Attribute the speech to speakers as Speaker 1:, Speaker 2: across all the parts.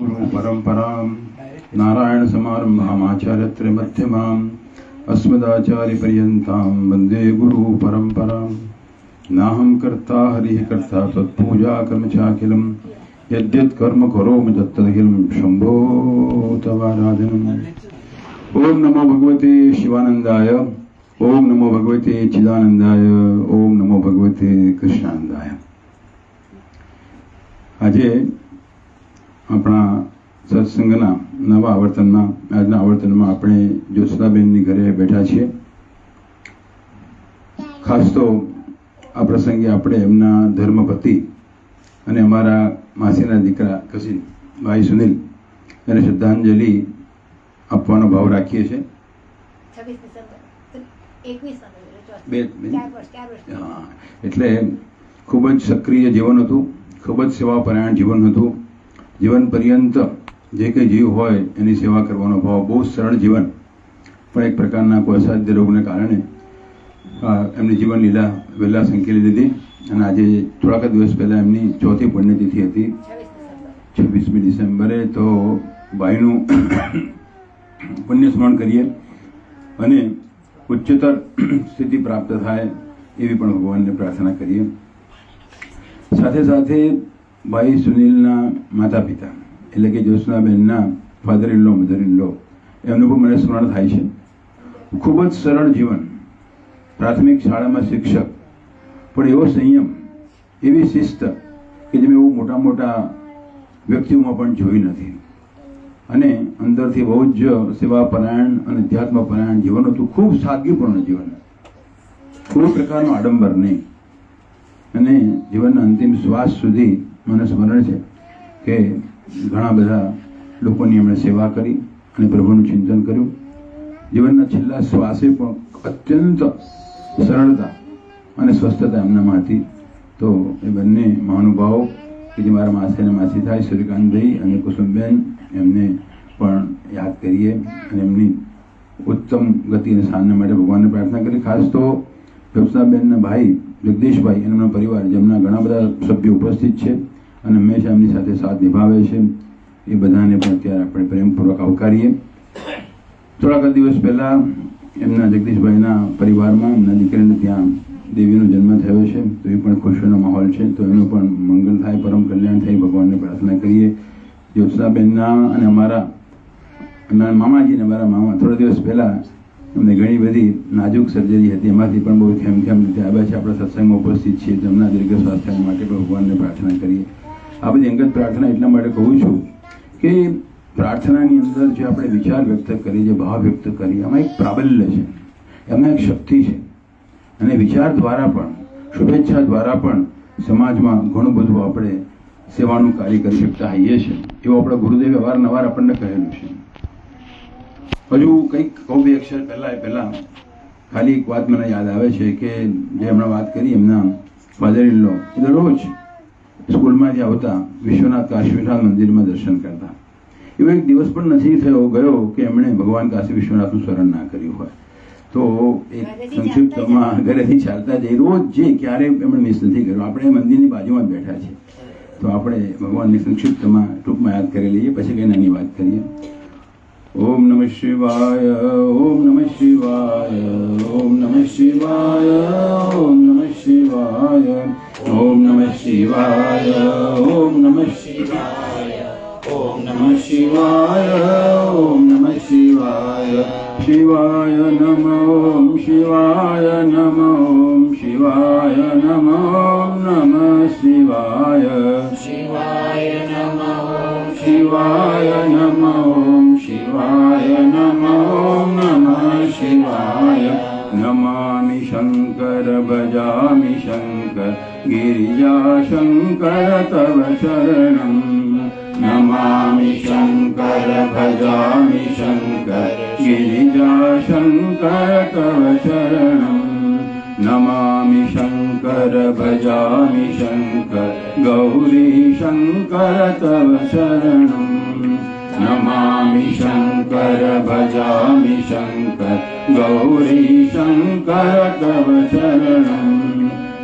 Speaker 1: परंपरां नारायण समारंभाम् आचार्यत्र मध्यमाम् अस्मदाचार्यपर्यन्तां वन्दे गुरु परंपरां नाहं कर्ता हरिः कर्ता तत्पूजा कर्म चाखिलं यद्यत् कर्म करोमि तत्तदखिलं शम्भो तवाराधनम्। ओम नमो भगवते शिवानंदाय, ओम नमो भगवते चिदानंदाय, ओम नमो भगवते कृष्णानंदाय। આજે આપણા સત્સંગના નવા આવર્તનમાં આજના આવર્તનમાં આપણે જ્યોત્સનાબેનની ઘરે બેઠા છીએ। ખાસ તો આ પ્રસંગે આપણે એમના ધર્મપતિ અને અમારા માસીના દીકરા કસીન ભાઈ સુનિલ એને શ્રદ્ધાંજલિ આપવાનો ભાવ રાખીએ છીએ। એટલે ખૂબ જ સક્રિય જીવન હતું, ખૂબ જ સેવાપરાયણ જીવન હતું। જીવન પર્યંત જે કંઈ જીવ હોય એની સેવા કરવાનો ભાવ, બહુ સરળ જીવન, પણ એક પ્રકારના કોઈ અસાધ્ય રોગને કારણે એમની જીવન લીલા વહેલા સંકેલી દીધી અને આજે થોડાક દિવસ પહેલાં એમની ચોથી પુણ્યતિથિ હતી 26મી ડિસેમ્બરે। તો ભાઈનું પુણ્યસ્મરણ કરીએ અને ઉચ્ચતર સ્થિતિ પ્રાપ્ત થાય એવી પણ ભગવાનને પ્રાર્થના કરીએ। સાથે સાથે ભાઈ સુનિલના માતા પિતા એટલે કે જ્યોત્સનાબેનના father in law, mother in law, એમનું પણ મને સ્મરણ થાય છે। ખૂબ જ સરળ જીવન, પ્રાથમિક શાળામાં શિક્ષક, પણ એવો સંયમ, એવી શિસ્ત કે જે મેં એવું મોટા મોટા વ્યક્તિઓમાં પણ જોઈ નથી અને અંદરથી બહુ જ સેવાપરાયણ અને અધ્યાત્મપરાયણ જીવન હતું। ખૂબ સાદગીપૂર્ણ જીવન, કોઈ પ્રકારનો આડંબર નહીં અને જીવનના અંતિમ શ્વાસ સુધી મને સ્મરણ છે કે ઘણા બધા લોકોની એમણે સેવા કરી અને પ્રભુનું ચિંતન કર્યું। જીવનના છેલ્લા શ્વાસે પણ અત્યંત સરળતા અને સ્વસ્થતા એમનામાં હતી। તો એ બંને મહાનુભાવો કે જે મારા માસી અને માસી થાય સૂર્યકાંતભાઈ અને કુસુમબેન, એમને પણ યાદ કરીએ અને એમની ઉત્તમ ગતિ અને સાધના માટે ભગવાનને પ્રાર્થના કરી। ખાસ તો જ્યોત્સનાબેનના ભાઈ જગદીશભાઈ અને એમના પરિવાર, જેમના ઘણા બધા સભ્યો ઉપસ્થિત છે અને હંમેશા એમની સાથે સાથ નિભાવે છે, એ બધાને પણ અત્યારે આપણે પ્રેમપૂર્વક આવકારીએ। થોડાક દિવસ પહેલાં એમના જગદીશભાઈના પરિવારમાં એમના દીકરીને ત્યાં દેવીનો જન્મ થયો છે, તો એ પણ ખુશીનો માહોલ છે। તો એનું પણ મંગલ થાય, પરમ કલ્યાણ થાય, ભગવાનને પ્રાર્થના કરીએ। જ્યોત્સનાબેનના અને અમારા મામાજી અને અમારા મામા થોડા દિવસ પહેલાં એમને ઘણી બધી નાજુક સર્જરી હતી, એમાંથી પણ બહુ ખેમખેમ રીતે આવ્યા છે, આપણા સત્સંગમાં ઉપસ્થિત છે। તેમના દીર્ઘ સ્વાસ્થ્ય માટે પણ ભગવાનને પ્રાર્થના કરીએ। આ બધી અંગત પ્રાર્થના એટલા માટે કહું છું કે પ્રાર્થનાની અંદર જે આપણે વિચાર વ્યક્ત કરીએ, જે ભાવ વ્યક્ત કરીએ, એમાં એક પ્રાબલ્ય છે, એમાં એક શક્તિ છે અને વિચાર દ્વારા પણ, શુભેચ્છા દ્વારા પણ સમાજમાં ઘણું બધું આપણે સેવાનું કાર્ય કરી શકતા હોઈએ છીએ, એવું આપણા ગુરુદેવે અવારનવાર આપણને કહેલું છે। હજુ કંઈક કહું બે અક્ષર પહેલાં ખાલી એક વાત મને યાદ આવે છે કે જે હમણાં વાત કરી એમના ફાધર ઇન લો, એ દરરોજ સ્કૂલમાંથી આવતા વિશ્વનાથ કાશી વિશ્વનાથ મંદિરમાં દર્શન કરતા। એવો એક દિવસ પણ નથી ગયો કે એમણે ભગવાન કાશી વિશ્વનાથનું સ્મરણ ના કર્યું હોય। તો એક સંક્ષિપ્તમાં ઘરેથી ચાલતા જઈ રોજ જે ક્યારેય એમણે મિસ નથી કર્યું। આપણે મંદિરની બાજુમાં જ બેઠા છીએ, તો આપણે ભગવાનની સંક્ષિપ્તમાં ટૂંકમાં યાદ કરી લઈએ, પછી કંઈ નાની વાત કરીએ। ओम नमः शिवाय, ओम नमः शिवाय, ओम नमः शिवाय, ओम नमः शिवाय, ओम नमः शिवाय, ओम नमः शिवाय, ओम नमः शिवाय, ओम नमः शिवाय, शिवाय नमः, ओम शिवाय नमः, ओम शिवाय नमः, ओम नमः शिवाय, शिवाय नमः, ओम शिवाय नमः, ओम शिवाय नमः, ओम नमः शिवाय। नमामि शंकर भजामि शंकर गिरिजा शंकर तव शरणं। नमामि शंकर भजामि शंकर गिरिजा शंकर तव शरणं। नमामि शंकर भजामि शंकर गौरी शंकर तव शरणं। नमामि शंकर भजामि शंकर गौरी शंकर तव शरणं।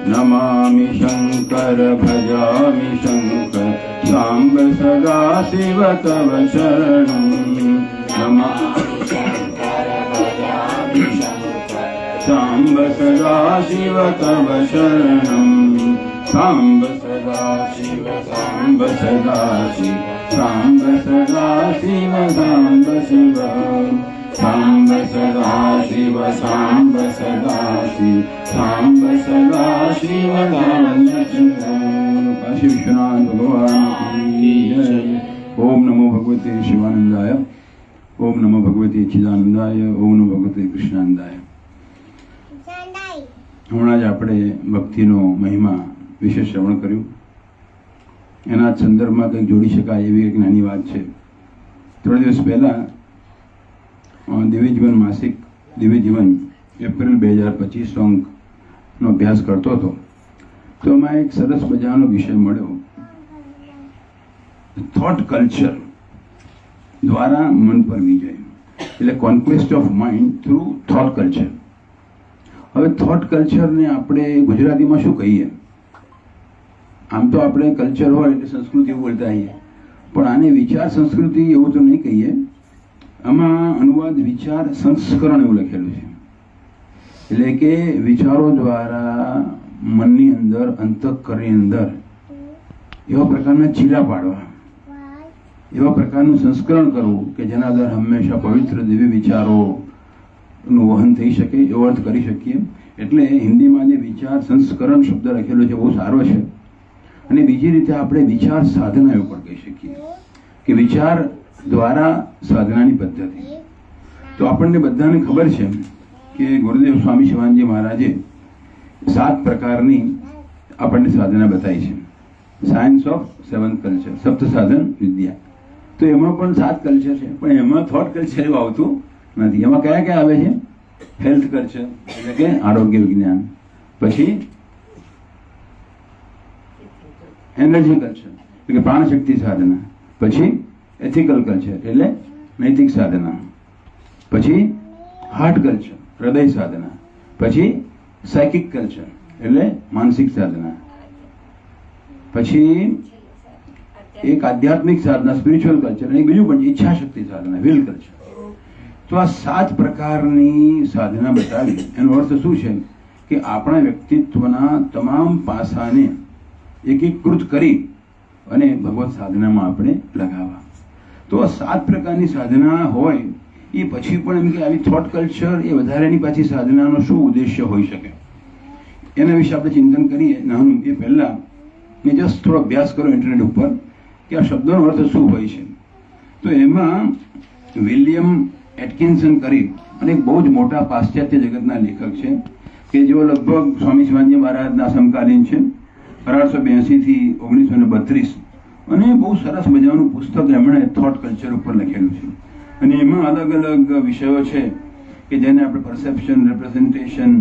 Speaker 1: नमामि शंकर भजामि शंकर સાંબ સદા શિવ તવ શરણમ નમામિ શંકર ભજામિ શંકર સાંબ સદા શિવ તવ શરણમ સાંબ સદા શિવ સાંબ સદા શિવ સાંબ સદા શિવ સાંબ શિવ સાંબ સદા શિવ સાંબ સદા શિવ સાંબ સદા શિવ કાશી વિશ્વનાથ ભગવાન કી જય. ઓમ નમો ભગવતે શિવાનંદાય. ઓમ નમો ભગવતે ચિદાનંદાય. ઓમ નમો ભગવતે કૃષ્ણાનંદાય. હમણાં જ આપણે ભક્તિનો મહિમા વિશે શ્રવણ કર્યું. એના સંદર્ભમાં કંઈક જોડી શકાય એવી એક નાની વાત છે. થોડા દિવસ પહેલાં દિવ્ય જીવન માસિક દિવ્ય જીવન એપ્રિલ 2025 અંકનો અભ્યાસ કરતો હતો. તો એમાં એક સરસ મજાનો વિષય મળ્યો, થોટ કલ્ચર દ્વારા મન પર વિજય, એટલે conquest of mind through thought culture. હવે થોટ કલ્ચરને આપણે ગુજરાતીમાં શું કહીએ? આમ તો આપણે કલ્ચર હોય એટલે સંસ્કૃતિ એવું બોલતા આવીએ, પણ આને વિચાર સંસ્કૃતિ એવું તો નહીં કહીએ. આમાં અનુવાદ વિચાર સંસ્કરણ એવું લખેલું છે. એટલે કે વિચારો દ્વારા મનની અંદર, અંતઃકરણની અંદર એવા પ્રકારના ચીરા પાડવા, એવા પ્રકારનું સંસ્કરણ કરવું કે જેના અંદર હંમેશા પવિત્ર દિવ્ય વિચારોનું વહન થઈ શકે, એવો અર્થ કરી શકીએ. એટલે હિન્દીમાં જે વિચાર સંસ્કરણ શબ્દ લખેલો છે બહુ સારો છે. અને બીજી રીતે આપણે વિચાર સાધના એવું પણ કહી શકીએ કે વિચાર દ્વારા સાધનાની પદ્ધતિ. તો આપણને બધાને ખબર છે કે ગુરુદેવ સ્વામી શિવાનંદજી મહારાજે 7 પ્રકારની આપણને સાધના બતાવી છે. સાયન્સ ઓફ 7 કલ્ચર, સપ્ત સાધન વિદ્યા. તો એમાં પણ 7 કલ્ચર છે, પણ એમાં થોટ કલ્ચર એવું આવતું નથી. એમાં કયા કયા આવે છે? હેલ્થ કલ્ચર એટલે કે આરોગ્ય વિજ્ઞાન, પછી એનર્જી કલ્ચર એટલે કે પ્રાણશક્તિ સાધના, પછી એથિકલ કલ્ચર એટલે નૈતિક સાધના, પછી હાર્ટ કલ્ચર હૃદય સાધના, પછી સાયકિક કલ્ચર એટલે માનસિક સાધના, પછી એક આધ્યાત્મિક સાધના સ્પિરિચ્યુઅલ કલ્ચર, અને બીજું પણ ઈચ્છા શક્તિ સાધના વિલ કલ્ચર. તો આ 7 પ્રકારની સાધના બતાવી. એનો અર્થ શું છે કે આપણા વ્યક્તિત્વના તમામ પાસાને એકીકૃત કરી અને ભગવત સાધનામાં આપણે લગાવવા. તો 7 પ્રકારની સાધના હોય એ પછી પણ એમ કે આવી થોટ કલ્ચર એ વધારેની પાછી સાધનાનો શું ઉદ્દેશ્ય હોઈ શકે, એના વિશે આપણે ચિંતન કરીએ. નાનું એ પહેલાં મેં જસ્ટ થોડો અભ્યાસ કર્યો ઇન્ટરનેટ ઉપર કે આ શબ્દોનો અર્થ શું હોય છે. તો એમાં વિલિયમ એટકિન્સન કરી અને એક બહુ જ મોટા પાશ્ચાત્ય જગતના લેખક છે કે જેઓ લગભગ સ્વામી શિવાનંદજી મહારાજના સમકાલીન છે, 1882 થી 1932, અને બહુ સરસ મજાનું પુસ્તક એમણે થોટ કલ્ચર ઉપર લખેલું છે. અને એમાં અલગ અલગ વિષયો છે કે જેને આપણે perception, representation,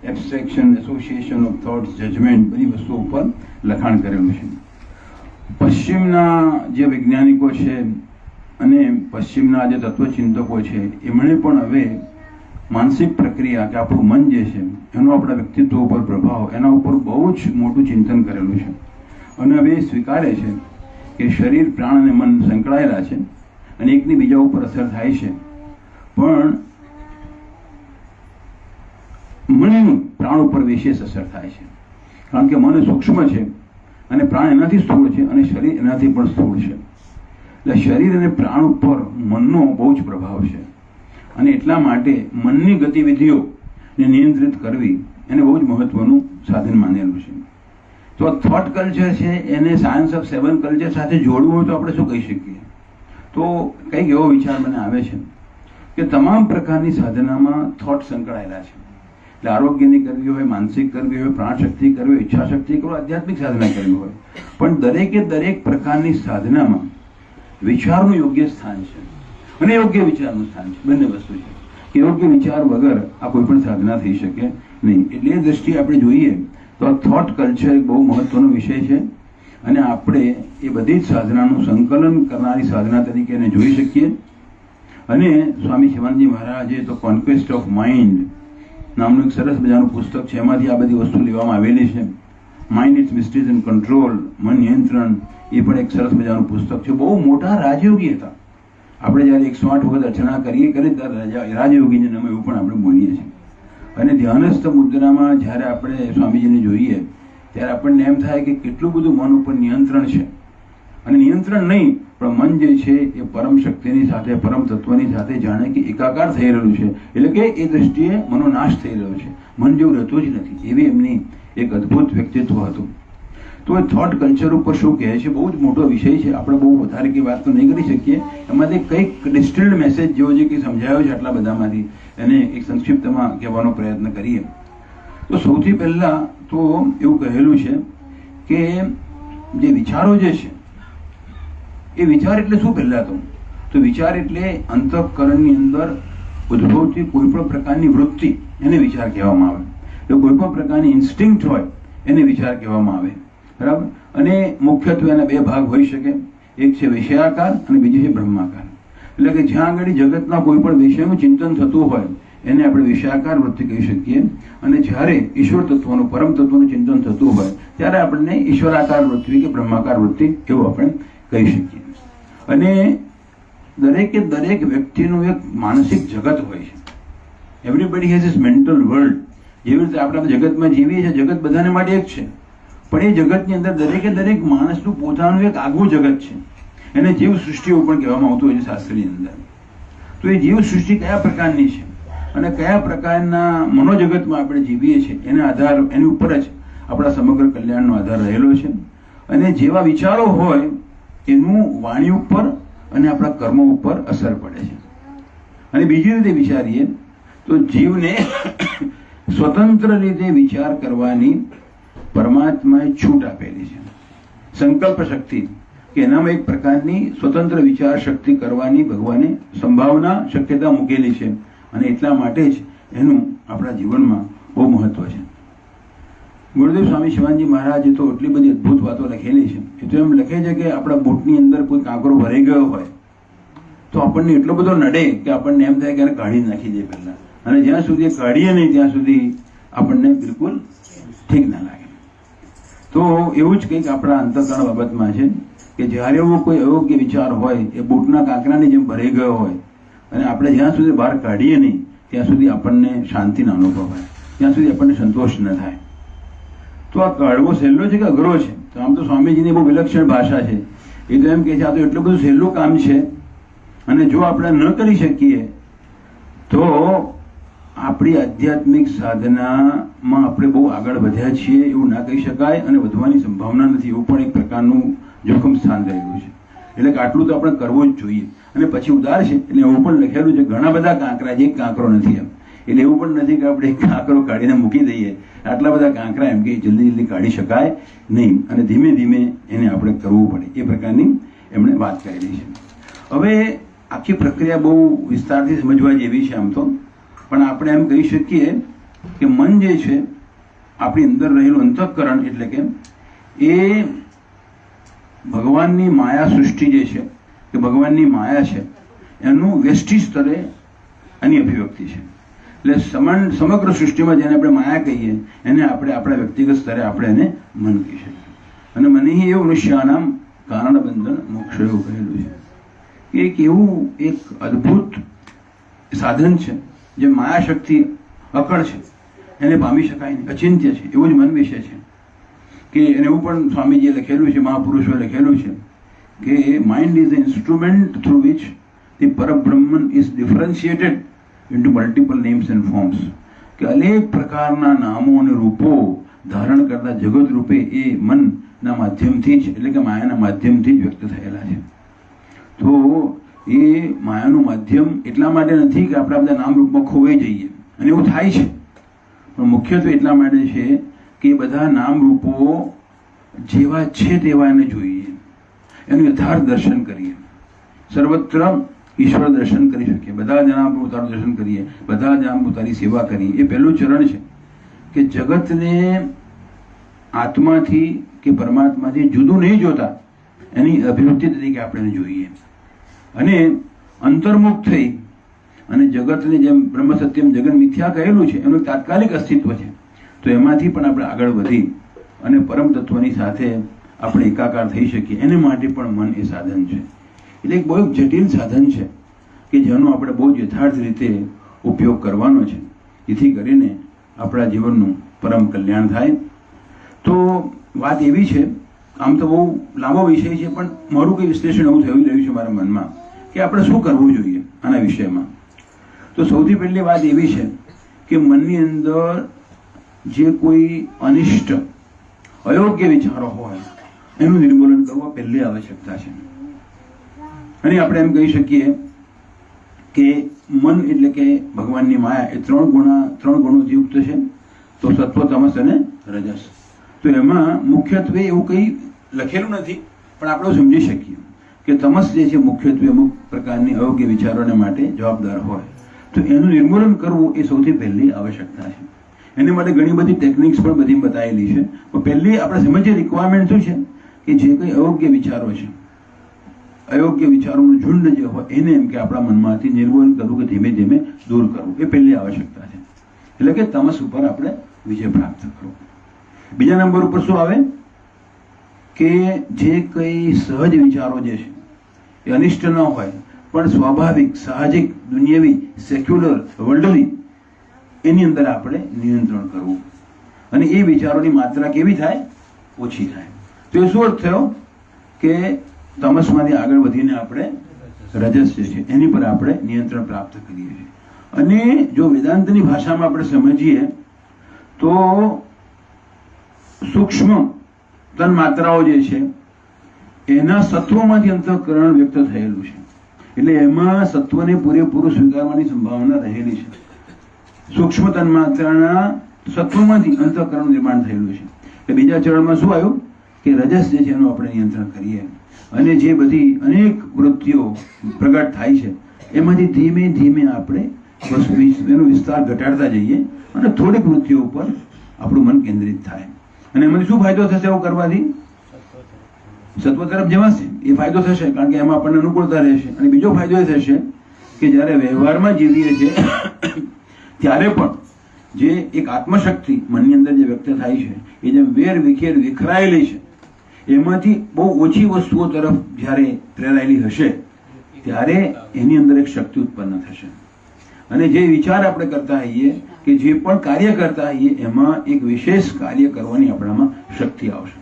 Speaker 1: abstraction, association of thoughts, judgement, બધી વસ્તુઓ ઉપર લખાણ કરેલું છે. પશ્ચિમના જે વૈજ્ઞાનિકો છે અને પશ્ચિમના જે તત્વચિંતકો છે એમણે પણ હવે માનસિક પ્રક્રિયા કે આપણું મન જે છે એનો આપણા વ્યક્તિત્વ ઉપર પ્રભાવ, એના ઉપર બહુ જ મોટું ચિંતન કરેલું છે. અને હવે એ સ્વીકારે છે કે શરીર, પ્રાણ અને મન સંકળાયેલા છે અને એકની બીજા ઉપર અસર થાય છે, પણ મનનું પ્રાણ ઉપર વિશેષ અસર થાય છે. કારણ કે મન સૂક્ષ્મ છે અને પ્રાણ એનાથી સ્થૂળ છે અને શરીર એનાથી પણ સ્થૂળ છે. એટલે શરીર અને પ્રાણ ઉપર મનનો બહુ જ પ્રભાવ છે. અને એટલા માટે મનની ગતિવિધિઓને નિયંત્રિત કરવી એને બહુ જ મહત્વનું સાધન માનેલું છે. તો થોટ કલ્ચર છે એને સાયન્સ ઓફ 7 કલ્ચર સાથે જોડવું હોય તો આપણે શું કહી શકીએ? તો કંઈક એવો વિચાર મને આવે છે કે તમામ પ્રકારની સાધનામાં થોટ સંકળાયેલા છે. એટલે આરોગ્યની કરવી હોય, માનસિક કરવી હોય, પ્રાણશક્તિ કરવી હોય, ઈચ્છા શક્તિ કરવી, આધ્યાત્મિક સાધના કરવી હોય, પણ દરેકે દરેક પ્રકારની સાધનામાં વિચારનું યોગ્ય સ્થાન છે અને યોગ્ય વિચારનું સ્થાન છે. બંને વસ્તુ છે કે યોગ્ય વિચાર વગર આ કોઈ પણ સાધના થઈ શકે નહીં. એટલે એ દ્રષ્ટિએ આપણે જોઈએ તો આ થોટ કલ્ચર એક બહુ મહત્વનો વિષય છે અને આપણે એ બધી જ સાધનાનું સંકલન કરનારી સાધના તરીકે એને જોઈ શકીએ. અને સ્વામી શિવાનંદજી મહારાજે તો કોન્ક્વેસ્ટ ઓફ માઇન્ડ નામનું એક સરસ મજાનું પુસ્તક છે, એમાંથી આ બધી વસ્તુ લેવામાં આવેલી છે. માઇન્ડ ઇટ્સ મિસ્ટ્રીઝ એન્ડ કંટ્રોલ, મન નિયંત્રણ, એ પણ એક સરસ મજાનું પુસ્તક છે. બહુ મોટા રાજયોગી હતા. આપણે જ્યારે 108 વખત અર્ચના કરીએ ત્યારે રાજયોગીને નામ એવું પણ આપણે બોલીએ છીએ. અને ધ્યાનસ્થ મુદ્રામાં જ્યારે આપણે સ્વામીજીને જોઈએ ત્યારે આપણને એમ થાય કે કેટલું બધું મન ઉપર નિયંત્રણ છે. અને નિયંત્રણ નહીં, પણ મન જે છે એ પરમ શક્તિની સાથે, પરમ તત્વની સાથે જાણે કે એકાકાર થઈ રહેલું છે. એટલે કે એ દ્રષ્ટિએ મનોનાશ થઈ રહ્યો છે. મન જેવું રહેતું જ નથી. એવી એમની એક અદ્ભુત વ્યક્તિત્વ હતું. તો એ થોટ કલ્ચર ઉપર શું કહે છે, બહુ જ મોટો વિષય છે. આપણે બહુ વધારે કંઈ વાત તો નહીં કરી શકીએ. એમાંથી કંઈક ડિસ્ટિલ્ડ મેસેજ જેવો છે કે સમજાયો છે આટલા બધામાંથી, એને એક સંક્ષિપ્તમાં કહેવાનો પ્રયત્ન કરીએ. તો સૌથી પહેલાં તો એવું કહેલું છે કે જે વિચારો જે છે એ વિચાર એટલે શું? પહેલાં તો વિચાર એટલે અંતઃકરણની અંદર ઉદ્ભવતી કોઈ પણ પ્રકારની વૃત્તિ, એને વિચાર કહેવામાં આવે. જો કોઈ પણ પ્રકારની ઇન્સ્ટિંક્ટ હોય એને વિચાર કહેવામાં આવે. બરાબર? અને મુખ્યત્વે એના બે ભાગ હોઈ શકે. એક છે વિષયાકાર અને બીજી છે બ્રહ્માકાર. એટલે કે જ્યાં આગળ જગતના કોઈ પણ વિષયનું ચિંતન થતું હોય એને આપણે વિષયાકાર વૃત્તિ કહી શકીએ. અને જ્યારે ઈશ્વર તત્વનું, પરમ તત્વનું ચિંતન થતું હોય ત્યારે આપણને ઈશ્વરાકાર વૃત્તિ કે બ્રહ્માકાર વૃત્તિ એવું આપણે કહી શકીએ. અને દરેકે દરેક વ્યક્તિનું એક માનસિક જગત હોય છે. Everybody has is mental world. જેવી રીતે આપણે જગતમાં જીવીએ છીએ, જગત બધાને માટે એક છે, પણ એ જગતની અંદર દરેકે દરેક માણસનું પોતાનું એક આગવું જગત છે. એને જીવ સૃષ્ટિ એવું પણ કહેવામાં આવતું હોય છે શાસ્ત્રની અંદર. તો એ જીવ સૃષ્ટિ કયા પ્રકારની છે અને કયા પ્રકારના મનોજગતમાં આપણે જીવીએ છીએ એના આધાર, એની ઉપર જ આપણા સમગ્ર કલ્યાણનો આધાર રહેલો છે. અને જેવા વિચારો હોય એનું વાણી ઉપર અને આપણા કર્મો ઉપર અસર પડે છે. અને બીજી રીતે વિચારીએ તો જીવને સ્વતંત્ર રીતે વિચાર કરવાની પરમાત્માએ છૂટ આપેલી છે. સંકલ્પ શક્તિ, કે એનામાં એક પ્રકારની સ્વતંત્ર વિચાર શક્તિ કરવાની ભગવાને સંભાવના, શક્યતા મૂકેલી છે. અને એટલા માટે જ એનું આપણા જીવનમાં બહુ મહત્વ છે. ગુરુદેવ સ્વામી શિવાનંદજી મહારાજે તો એટલી બધી અદ્ભુત વાતો લખેલી છે. એ તો એમ લખે છે કે આપણા બૂટની અંદર કોઈ કાંકરો ભરાઈ ગયો હોય તો આપણને એટલો બધો નડે કે આપણને એમ થાય કે એને કાઢી નાખી દે પહેલાં. અને જ્યાં સુધી કાઢીએ નહીં ત્યાં સુધી આપણને બિલકુલ ઠીક ના લાગે. તો એવું જ કંઈક આપણા અંતઃકરણ બાબતમાં છે કે જ્યારે એવો કોઈ અયોગ્ય વિચાર હોય એ બૂટના કાંકરાની જેમ ભરાઈ ગયો હોય અને આપણે જ્યાં સુધી બહાર કાઢીએ નહીં ત્યાં સુધી આપણને શાંતિનો અનુભવ હોય, ત્યાં સુધી આપણને સંતોષ ન થાય. તો આ કાઢવો સહેલો છે કે અઘરો છે? તો આમ તો સ્વામીજીની બહુ વિલક્ષણ ભાષા છે. એ તો એમ કહે છે આ તો એટલું બધું સહેલું કામ છે અને જો આપણે ન કરી શકીએ તો આપણી આધ્યાત્મિક સાધનામાં આપણે બહુ આગળ વધ્યા છીએ એવું ના કહી શકાય અને વધવાની સંભાવના નથી. એવું પણ એક પ્રકારનું જોખમ સ્થાન રહેલું છે. એટલે કે આટલું તો આપણે કરવું જ જોઈએ. અને પછી ઉદાર છે એટલે એવું પણ લખેલું છે ઘણા બધા કાંકરા છે, એક કાંકરો નથી એમ. એટલે એવું પણ નથી કે આપણે એક કાંકરો કાઢીને મૂકી દઈએ. આટલા બધા કાંકરા એમ કે જલ્દી સમજી શકાય નહીં અને ધીમે ધીમે એને આપણે કરવું પડે. એ પ્રકારની એમણે વાત કરેલી છે. હવે આખી પ્રક્રિયા બહુ વિસ્તારથી સમજવા જેવી છે આમ તો, પણ આપણે એમ કહી શકીએ કે મન જે છે આપણી અંદર રહેલું અંતઃકરણ એટલે કે એ ભગવાનની માયા સૃષ્ટિ જે છે કે ભગવાનની માયા છે એનું વ્યષ્ટિ સ્તરે એની અભિવ્યક્તિ છે. એટલે સમગ્ર સૃષ્ટિમાં જેને આપણે માયા કહીએ એને આપણે આપણા વ્યક્તિગત સ્તરે આપણે એને મન કહી શકીએ. અને મને એવું મનુષ્યનામ કારણ બંધન મોક્ષ એવું કહેલું છે કે એક એવું એક અદ્ભુત સાધન છે જે માયા શક્તિ અકળ છે, એને પામી શકાય નહીં, અચિંત્ય છે. એવું જ મન વિશે છે કે એને એવું પણ સ્વામીજીએ લખેલું છે, મહાપુરુષોએ લખેલું છે કે mind is the instrument through which the Parabrahman is differentiated into multiple names and forms. કે અનેક પ્રકારના નામો અને રૂપો ધારણ કરતા જગત રૂપે એ મનના માધ્યમથી જ એટલે કે માયાના માધ્યમથી જ વ્યક્ત થયેલા છે. તો એ માયાનું માધ્યમ એટલા માટે નથી કે આપણે બધા નામ રૂપમાં ખોવાઈ જઈએ, અને એવું થાય છે, પણ મુખ્યત્વે એટલા માટે છે કે બધા નામ રૂપો જેવા છે તેવા એને જોઈએ, એનું યથાર્થ દર્શન કરીએ, સર્વત્ર ઈશ્વર દર્શન કરી શકીએ, બધા જ નામ રૂપોતારું દર્શન કરીએ, બધા જ નામ રૂપોતારી સેવા કરીએ. એ પહેલું ચરણ છે કે જગતને આત્માથી કે પરમાત્માથી જુદું નહીં જોતા એની અભિવ્યક્તિ તરીકે આપણે જોઈએ અને અંતર્મુખ થઈ અને જગતને જેમ બ્રહ્મ સત્યમ જગન મિથ્યા કહેલું છે એનું તાત્કાલિક અસ્તિત્વ છે. તો એમાંથી પણ આપણે આગળ વધી અને પરમ તત્વની સાથે આપણે એકાકાર થઈ શકીએ એને માટે પણ મન એ સાધન છે. એટલે એક બહુ જટિલ સાધન છે કે જેનો આપણે બહુ જ યથાર્થ રીતે ઉપયોગ કરવાનો છે, જેથી કરીને આપણા જીવનનું પરમ કલ્યાણ થાય. તો વાત એવી છે, આમ તો બહુ લાંબો વિષય છે, પણ મારું કંઈ વિશ્લેષણ એવું થઈ રહ્યું છે મારા મનમાં કે આપણે શું કરવું જોઈએ આના વિષયમાં. તો સૌથી પહેલી વાત એવી છે કે મનની અંદર જે કોઈ અનિષ્ટ અયોગ્ય વિચારો હોય એનું નિર્મૂલન કરવું પહેલી આવશ્યકતા છે. અને આપણે એમ કહી શકીએ કે મન એટલે કે ભગવાનની માયા એ ત્રણ ગુણોથી યુક્ત છે. તો સત્વ, તમસ અને રજસ. તો એમાં મુખ્યત્વે એવું કંઈ લખેલું નથી, પણ આપણે સમજી શકીએ કે તમસ જે છે મુખ્યત્વે અમુક પ્રકારની અયોગ્ય વિચારોને માટે જવાબદાર હોય. તો એનું નિર્મૂલન કરવું એ સૌથી પહેલી આવશ્યકતા છે. એની માટે ઘણી બધી ટેકનિક્સ પણ બધી બતાવેલી છે. પણ પહેલી આપણે સમજીએ રિક્વાયરમેન્ટ શું છે કે જે કંઈ અયોગ્ય વિચારો છે, અયોગ્ય વિચારોનું ઝુંડ જે હોય એને એમ કે આપણા મનમાંથી નિર્મૂલન કરવું કે ધીમે ધીમે દૂર કરવું એ પહેલી આવશ્યકતા છે. એટલે કે તમસ ઉપર આપણે વિજય પ્રાપ્ત કરવો. બીજા નંબર ઉપર શું આવે કે જે કંઈ સહજ વિચારો જે છે એ અનિષ્ટ ન હોય પણ સ્વાભાવિક, સાહજિક, દુનિયાવી, સેક્યુલર, વર્લ્ડલી એની અંદર આપણે નિયંત્રણ કરવું અને એ વિચારોની માત્રા કેવી થાય? ઓછી થાય. તો એ શું અર્થ થયો કે તમસમાંથી આગળ વધીને આપણે રજસ જે છે એની પર આપણે નિયંત્રણ પ્રાપ્ત કરીએ છીએ. અને જો વેદાંતની ભાષામાં આપણે સમજીએ તો સૂક્ષ્મ તન માત્રાઓ જે છે એના સત્વમાંથી અંતઃકરણ વ્યક્ત થયેલું છે. એટલે એમાં સત્વને પૂરેપૂરું સ્વીકારવાની સંભાવના રહેલી છે. સૂક્ષ્મ તન માત્રાના સત્વમાંથી અંતઃકરણ નિર્માણ થયેલું છે. એટલે બીજા ચરણમાં શું આવ્યું કે રજસ જે છે એનું આપણે નિયંત્રણ કરીએ અને જે બધી અનેક વૃત્તિઓ પ્રગટ થાય છે એમાંથી ધીમે ધીમે આપણે એનો વિસ્તાર ઘટાડતા જઈએ અને થોડીક વૃત્તિઓ ઉપર આપણું મન કેન્દ્રિત થાય. અને એમાંથી શું ફાયદો થશે એવું કરવાથી? સત્વ તરફ જવાશે એ ફાયદો થશે, કારણ કે એમાં આપણને અનુકૂળતા રહેશે. અને બીજો ફાયદો એ થશે કે જ્યારે વ્યવહારમાં જીવીએ છીએ ત્યારે પણ જે એક આત્મશક્તિ મનની અંદર જે વ્યક્ત થાય છે એ જેમ વેર વિખેર વિખરાયેલી છે એમાંથી બહુ ઓછી વસ્તુઓ તરફ જ્યારે પ્રેરાયેલી હશે ત્યારે એની અંદર એક શક્તિ ઉત્પન્ન થશે. અને જે વિચાર આપણે કરતા હોઈએ કે જે પણ કાર્ય કરતા હોઈએ એમાં એક વિશેષ કાર્ય કરવાની આપણામાં શક્તિ આવશે.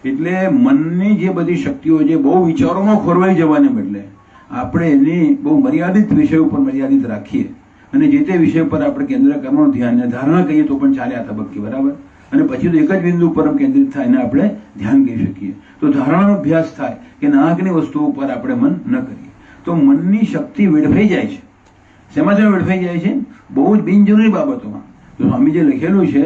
Speaker 1: એટલે મનની જે બધી શક્તિઓ જે બહુ વિચારોમાં ખોરવાઈ જવાને બદલે આપણે એને બહુ મર્યાદિત વિષય ઉપર મર્યાદિત રાખીએ અને જે તે વિષય પર આપણે કેન્દ્ર કરવાનું ધ્યાન, ધારણા કહીએ તો પણ ચાલે આ તબક્કે, બરાબર. અને પછી તો એક જ બિંદુ પર કેન્દ્રિત થાય અને આપણે ધ્યાન કહી શકીએ. તો ધારણાનો અભ્યાસ થાય કે નાહકની વસ્તુઓ ઉપર આપણે મન ન કરીએ તો મનની શક્તિ વેડફાઈ જાય છે. શેમાં વેડફાઈ જાય છે? બહુ જ બિનજરૂરી બાબતોમાં. તો સ્વામી જે લખેલું છે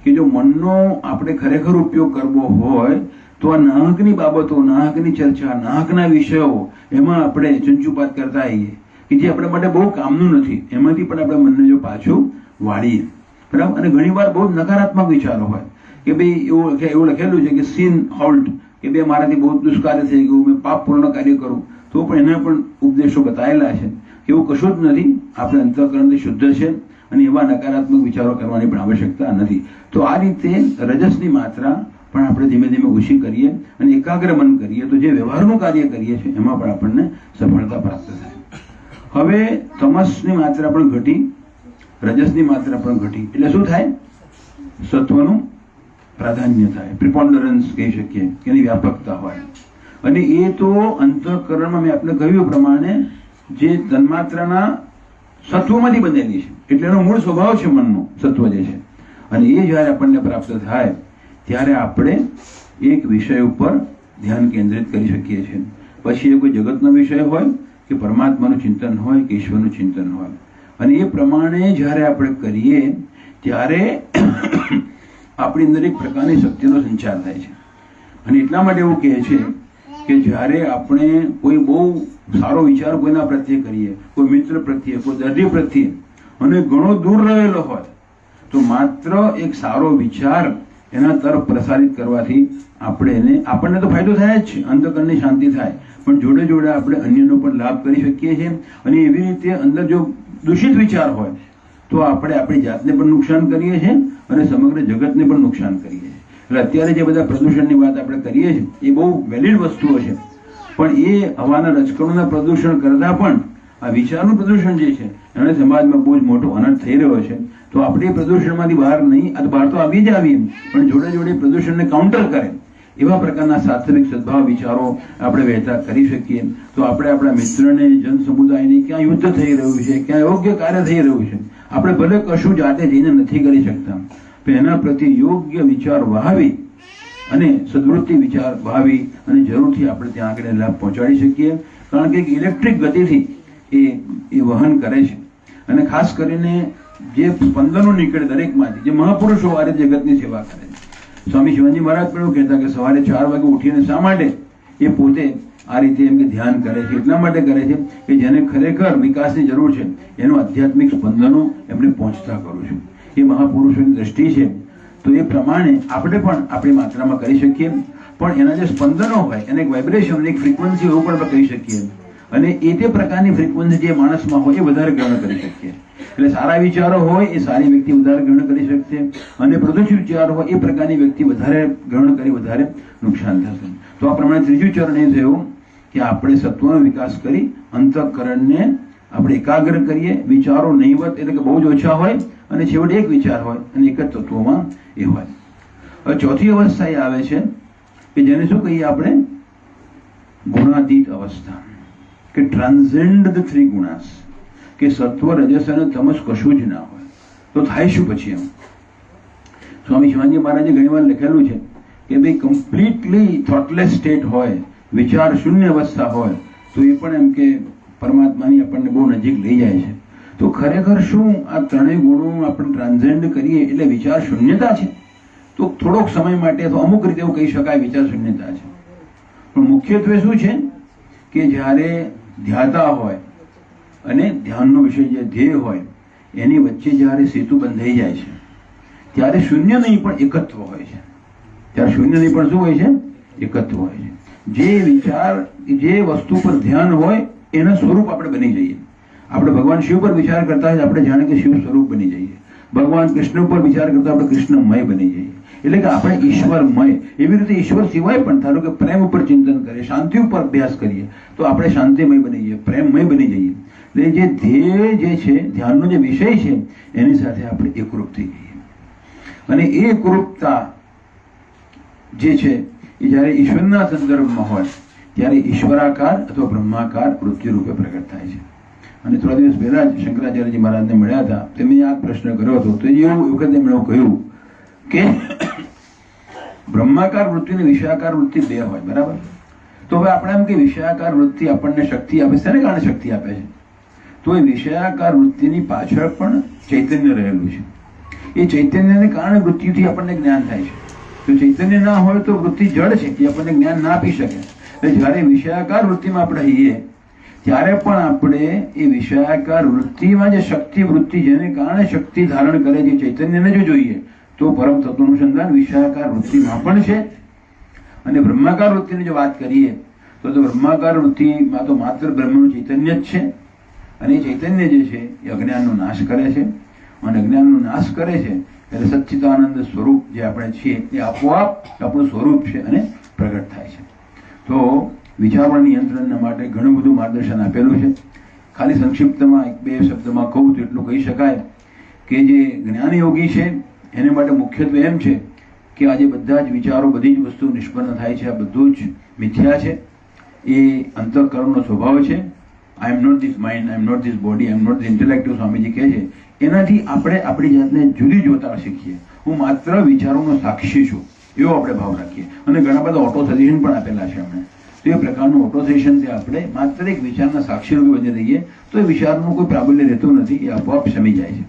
Speaker 1: કે જો મનનો આપણે ખરેખર ઉપયોગ કરવો હોય તો આ નાહકની બાબતો, નાહકની ચર્ચા, નાહકના વિષયો એમાં આપણે ચંચુપાત કરતા આવીએ કે જે આપણા માટે બહુ કામનું નથી, એમાંથી પણ આપણે મનને જો પાછું વાળીએ, બરાબર. અને ઘણી વાર બહુ નકારાત્મક વિચારો હોય કે ભાઈ એવું લખેલું છે કે સિન હોલ્ટ, કે ભાઈ મારાથી બહુ દુષ્કાર્ય થઈ ગયું, મેં પાપપૂર્ણ કાર્ય કરું, તો પણ એના પણ ઉપદેશો બતાવેલા છે કે એવું કશું જ નથી. આપણે અંતઃકરણથી શુદ્ધ છે અને એવા નકારાત્મક વિચારો કરવાની પણ આવશ્યકતા નથી. તો આ રીતે રજસની માત્રા પણ આપણે ધીમે ધીમે ઓછી કરીએ અને એકાગ્ર મન કરીએ તો જે વ્યવહારનું કાર્ય કરીએ છીએ એમાં પણ આપણને સફળતા પ્રાપ્ત થાય. હવે તમસની માત્રા પણ ઘટી, રજસની માત્રા પણ ઘટી, એટલે શું થાય? સત્વનું પ્રાધાન્ય થાય, પ્રિપોન્ડરન્સ કહી શકીએ કે એની વ્યાપકતા હોય. અને એ તો અંતઃકરણમાં મેં આપણે કહ્યું પ્રમાણે જે તન્માત્રાના સત્વમાંથી બનેલી છે, એટલે એનો મૂળ સ્વભાવ છે મનનો, સત્વ જે છે. અને એ જ્યારે આપણને પ્રાપ્ત થાય ત્યારે આપણે એક વિષય ઉપર ધ્યાન કેન્દ્રિત કરી શકીએ છીએ. પછી એ કોઈ જગતનો વિષય હોય કે પરમાત્માનું ચિંતન હોય કે ઈશ્વરનું ચિંતન હોય. અને એ પ્રમાણે જ્યારે આપણે કરીએ ત્યારે આપણી અંદર એક પ્રકારની શક્તિનો સંચાર થાય છે. અને એટલા માટે એવું કહે છે કે જ્યારે આપણે કોઈ બહુ સારો વિચાર કોઈના પ્રત્યે કરીએ, કોઈ મિત્ર પ્રત્યે, કોઈ દર્દી પ્રત્યે, અને ઘણો દૂર રહેલો હોય તો માત્ર એક સારો વિચાર એના તરફ પ્રસારિત કરવાથી આપણને તો ફાયદો થાય જ છે, અંતઃકરણની શાંતિ થાય, પણ જોડે જોડે આપણે અન્યનો પણ લાભ કરી શકીએ છીએ. અને એવી રીતે અંદર જો દૂષિત વિચાર હોય તો આપણે આપણી જાતને પણ નુકસાન કરીએ છીએ અને સમગ્ર જગતને પણ નુકસાન કરીએ છીએ. એટલે અત્યારે જે બધા પ્રદૂષણની વાત આપણે કરીએ છીએ એ બહુ વેલિડ વસ્તુઓ છે, પણ એ હવાના રજકણોના પ્રદૂષણ કરતાં પણ આ વિચારનું પ્રદૂષણ જે છે એને સમાજમાં બહુ જ મોટો અનર્થ થઈ રહ્યો છે. તો આપણે પ્રદૂષણમાંથી બહાર તો આવી જ આવીએ, પણ જોડે જોડે પ્રદૂષણને કાઉન્ટર કરે એવા પ્રકારના સાત્વિક સદભાવ વિચારો આપણે વહેતા કરી શકીએ. તો આપણે આપણા મિત્રને, જન સમુદાયને ક્યાં યુદ્ધ થઈ રહ્યું છે, ક્યાં યોગ્ય કાર્ય થઈ રહ્યું છે, આપણે ભલે કશું જાતે જઈને નથી કરી શકતા, પણ એના પ્રત્યે યોગ્ય વિચાર વહાવી અને સદવૃત્તિ વિચાર વહાવી અને જરૂરથી આપણે ત્યાં આગળ લાભ પહોંચાડી શકીએ. કારણ કે ઇલેક્ટ્રિક ગતિથી એ વહન કરે છે. અને ખાસ કરીને જે સ્પંદનો નીકળે દરેકમાંથી, જે મહાપુરુષો આ રીતે જગતની સેવા કરે છે. સ્વામી શિવાનંદ મહારાજ પણ એવું કહેતા કે સવારે 4 વાગે ઉઠીને શા માટે એ પોતે આ રીતે એમ કે ધ્યાન કરે છે? એટલા માટે કરે છે કે જેને ખરેખર વિકાસની જરૂર છે એનું આધ્યાત્મિક સ્પંદનો એમને પહોંચતા કરું છું. એ મહાપુરુષોની દ્રષ્ટિ છે. તો એ પ્રમાણે આપણે પણ આપણી માત્રામાં કરી શકીએ, પણ એના જે સ્પંદનો હોય એને એક વાઇબ્રેશન, એક ફ્રીક્વન્સી એવું પણ આપણે કહી શકીએ. અને એ તે પ્રકારની ફ્રીક્વન્સી જે માણસમાં હોય એ વધારે ગ્રહણ કરી શકીએ. એટલે સારા વિચારો હોય એ સારી વ્યક્તિ વધારે ગ્રહણ કરી શકશે, અને પ્રદૂષિત વિચારો હોય એ પ્રકારની વ્યક્તિ વધારે ગ્રહણ કરી વધારે નુકસાન થશે. તો આ પ્રમાણે ત્રીજું ચરણ એ થયું કે આપણે સત્વનો વિકાસ કરી અંતઃકરણને આપણે એકાગ્ર કરીએ. વિચારો નહીવત એટલે કે બહુ જ ઓછા હોય અને છેવટે એક વિચાર હોય અને એક જ તત્વોમાં એ હોય. હવે ચોથી અવસ્થા એ આવે છે કે જેને શું કહીએ આપણે? ગુણાતીત અવસ્થા, કે ટ્રાન્સેન્ડ ધ 3 ગુણાસ, કે સત્વ, રજસ અને તમસ કશું જ ના હોય. તો થાય શું પછી એમ? સ્વામી શિવાનંદ મહારાજે ઘણીવાર લખેલું છે કે ભાઈ કમ્પ્લીટલી થોટલેસ સ્ટેટ હોય, વિચાર શૂન્ય અવસ્થા હોય, તો એ પણ એમ કે પરમાત્માની આપણને બહુ નજીક લઈ જાય છે. તો ખરેખર શું આ ત્રણેય ગુણો આપણે ટ્રાન્સેન્ડ કરીએ એટલે વિચાર શૂન્યતા છે? તો થોડોક સમય માટે તો અમુક રીતે એવું કહી શકાય વિચાર શૂન્યતા છે. પણ મુખ્યત્વે શું છે કે જ્યારે ધ્યાતા હોય અને ધ્યાનનો વિષય જે ધ્યેય હોય એની વચ્ચે જ્યારે સેતુ બંધાઈ જાય છે ત્યારે શૂન્ય નહીં પણ એકત્વ હોય છે. ત્યારે શૂન્ય નહીં પણ શું હોય છે? એકત્વ હોય છે. જે વિચાર, જે વસ્તુ પર ધ્યાન હોય એના સ્વરૂપ આપણે બની જઈએ. આપણે ભગવાન શિવ પર વિચાર કરતા હોય આપણે જાણે કે શિવ સ્વરૂપ બની જઈએ. ભગવાન કૃષ્ણ પર વિચાર કરતા આપણે કૃષ્ણમય બની જઈએ. એટલે કે આપણે ઈશ્વરમય. એવી રીતે ઈશ્વર સિવાય પણ ધારો કે પ્રેમ ઉપર ચિંતન કરીએ, શાંતિ ઉપર અભ્યાસ કરીએ તો આપણે શાંતિમય બની જઈએ, પ્રેમમય બની જઈએ. એટલે જે ધ્યેય જે છે, ધ્યાનનો જે વિષય છે એની સાથે આપણે એકરૂપ થઈ જઈએ. અને એ એકરૂપતા જે છે એ જ્યારે ઈશ્વરના સંદર્ભમાં હોય ત્યારે ઈશ્વરાકાર અથવા બ્રહ્માકાર વૃત્તિ રૂપે પ્રગટ થાય છે. અને થોડા દિવસ પહેલા જ શંકરાચાર્યજી મહારાજને મળ્યા હતા, તેમને આ પ્રશ્ન કર્યો હતો. તો એવું વખતે એમણે કહ્યું કે બ્રહ્માકાર વૃત્તિ અને વિષયાકાર વૃત્તિ બે હોય, બરાબર? તો હવે આપણે એમ કે વિષયાકાર વૃત્તિ આપણને શક્તિ આપે, શેને કારણે શક્તિ આપે છે? તો એ વિષયાકાર વૃત્તિની પાછળ પણ ચૈતન્ય રહેલું છે. એ ચૈતન્યને કારણે વૃત્તિથી આપણને જ્ઞાન થાય છે. તો ચૈતન્ય ના હોય તો વૃત્તિ જડ છે, એ આપણને જ્ઞાન ના આપી શકે. એટલે જ્યારે વિષયાકાર વૃત્તિમાં આપણે રહીએ ત્યારે પણ આપણે એ વિષયાકાર વૃત્તિમાં જે શક્તિ વૃત્તિ જેને કારણે શક્તિ ધારણ કરે છે ચૈતન્યને જો જોઈએ તો પરમ તત્વનું સંધાન વિષયાકાર વૃત્તિમાં પણ છે. અને બ્રહ્માકાર વૃત્તિની જો વાત કરીએ તો બ્રહ્માકાર વૃત્તિમાં તો માત્ર બ્રહ્મનું ચૈતન્ય જ છે. અને એ ચૈતન્ય જે છે એ અજ્ઞાનનો નાશ કરે છે. અને અજ્ઞાનનો નાશ કરે છે એટલે સચ્ચિદાનંદ સ્વરૂપ જે આપણે છીએ એ આપોઆપ આપણું સ્વરૂપ છે અને પ્રગટ થાય છે. તો વિચારણા નિયંત્રણના માટે ઘણું બધું માર્ગદર્શન આપેલું છે. ખાલી સંક્ષિપ્તમાં 1-2 શબ્દમાં કહું તો એટલું કહી શકાય કે જે જ્ઞાનયોગી છે એને માટે મુખ્યત્વે એમ છે કે આજે બધા જ વિચારો, બધી જ વસ્તુ નિષ્પન્ન થાય છે, આ બધું જ મિથ્યા છે. એ અંતઃકરણનો સ્વભાવ છે. I am not this mind, I am not this body, I am not this intellect, Swamiji કહે છે. એનાથી આપણે આપણી જાતને જુદી જોતા શીખીએ. હું માત્ર વિચારોનો સાક્ષી છું એવો આપણે ભાવ રાખીએ. અને ઘણા બધા ઓટો સજેશન પણ આપેલા છે એમણે. તો એ પ્રકારનું ઓટો સજેશનથી આપણે માત્ર એક વિચારના સાક્ષી રૂપે બની રહીએ તો એ વિચારનું કોઈ પ્રાબલ્ય રહેતું નથી, એ આપોઆપ શમી જાય છે.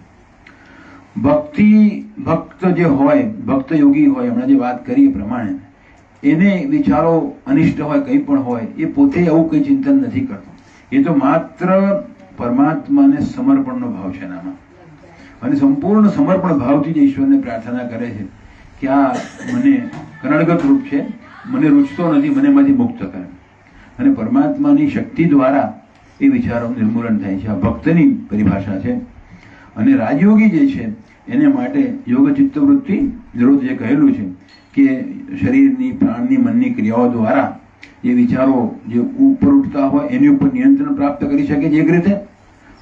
Speaker 1: ભક્ત જે હોય, ભક્ત યોગી હોય, હમણાં જે વાત કરી એ પ્રમાણે એને વિચારો અનિષ્ટ હોય, કંઈ પણ હોય, એ પોતે આવું કંઈ ચિંતન નથી કરતો. એ તો માત્ર પરમાત્માને સમર્પણનો ભાવ છે એનામાં. અને સંપૂર્ણ સમર્પણ ભાવથી જ ઈશ્વરને પ્રાર્થના કરે છે કે આ મને કનડગત રૂપ છે, મને રૂચતો નથી, મને એમાંથી મુક્ત કરે. અને પરમાત્માની શક્તિ દ્વારા એ વિચારોનું નિર્મૂલન થાય છે. આ ભક્તની પરિભાષા છે. અને રાજયોગી જે છે એને માટે યોગ ચિત્તવૃત્તિ નિરોધ જે કહેલું છે કે શરીરની, પ્રાણની, મનની ક્રિયાઓ દ્વારા જે વિચારો જે ઉપર ઉઠતા હોય એની ઉપર નિયંત્રણ પ્રાપ્ત કરી શકે છે એક રીતે,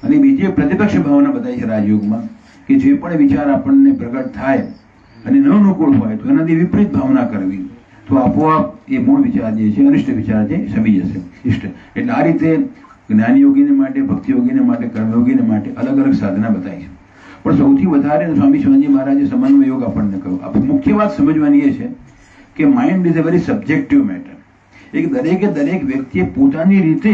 Speaker 1: અને બીજી પ્રતિપક્ષ ભાવના બતાવી છે રાજયોગમાં કે જે પણ વિચાર આપણને પ્રગટ થાય અને ન અનુકૂળ હોય તો એનાથી વિપરીત ભાવના કરવી, તો આપોઆપ એ મૂળ વિચાર જે છે, અનિષ્ટ વિચાર છે, સમી જશે ઇષ્ટ. એટલે આ રીતે જ્ઞાન યોગીને માટે, ભક્તિ યોગીને માટે, કર્મયોગીને માટે અલગ અલગ સાધના બતાવી છે. પણ સૌથી વધારે સ્વામી શિવાનંદ મહારાજે સમન્વય યોગ આપણને કહ્યું. મુખ્ય વાત સમજવાની એ છે કે mind is a very subjective matter. એક દરેક વ્યક્તિએ પોતાની રીતે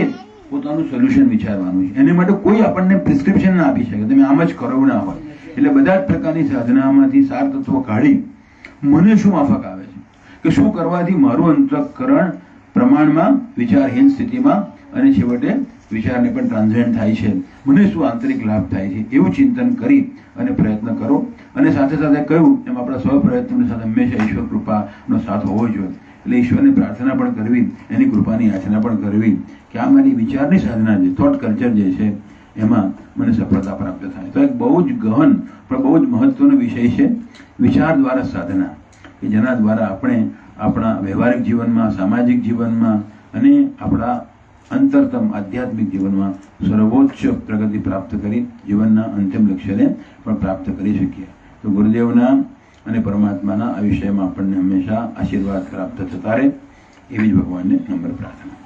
Speaker 1: પોતાનું સોલ્યુશન વિચારવાનું છે. એની માટે કોઈ આપણને પ્રિસ્ક્રિપ્શન ના આપી શકે, તમે આમ જ કરો ના હોય. એટલે બધા જ પ્રકારની સાધનામાંથી સાર તત્વો કાઢી મને શું માફક આવે છે કે શું કરવાથી મારું અંતઃકરણ પ્રમાણમાં વિચારહીન સ્થિતિમાં અને છેવટે વિચારને પણ ટ્રાન્ઝેન્ડ થાય છે, મને શું આંતરિક લાભ થાય છે, એવું ચિંતન કરી અને પ્રયત્ન કરો. અને સાથે સાથે કહ્યું એમ આપણા સૌ પ્રયત્નોની સાથે હંમેશા ઈશ્વર કૃપાનો સાથ હોવો જોઈએ. એટલે ઈશ્વરની પ્રાર્થના પણ કરવી, એની કૃપાની યાચના પણ કરવી કે આ મારી વિચારની સાધના છે, થોટ કલ્ચર જે છે એમાં મને સફળતા પ્રાપ્ત થાય. તો એક બહુ જ ગહન પણ બહુ જ મહત્વનો વિષય છે વિચાર દ્વારા સાધના, કે જેના દ્વારા આપણે આપણા વ્યવહારિક જીવનમાં, સામાજિક જીવનમાં અને આપણા અંતરતમ આધ્યાત્મિક જીવનમાં સર્વોચ્ચ પ્રગતિ પ્રાપ્ત કરી જીવનના અંતિમ લક્ષ્યને પણ પ્રાપ્ત કરી શકીએ. તો ગુરુદેવના અને પરમાત્માના આ વિષયમાં આપણને હંમેશા આશીર્વાદ પ્રાપ્ત થતા રહે એવી જ ભગવાનને નમ્ર પ્રાર્થના.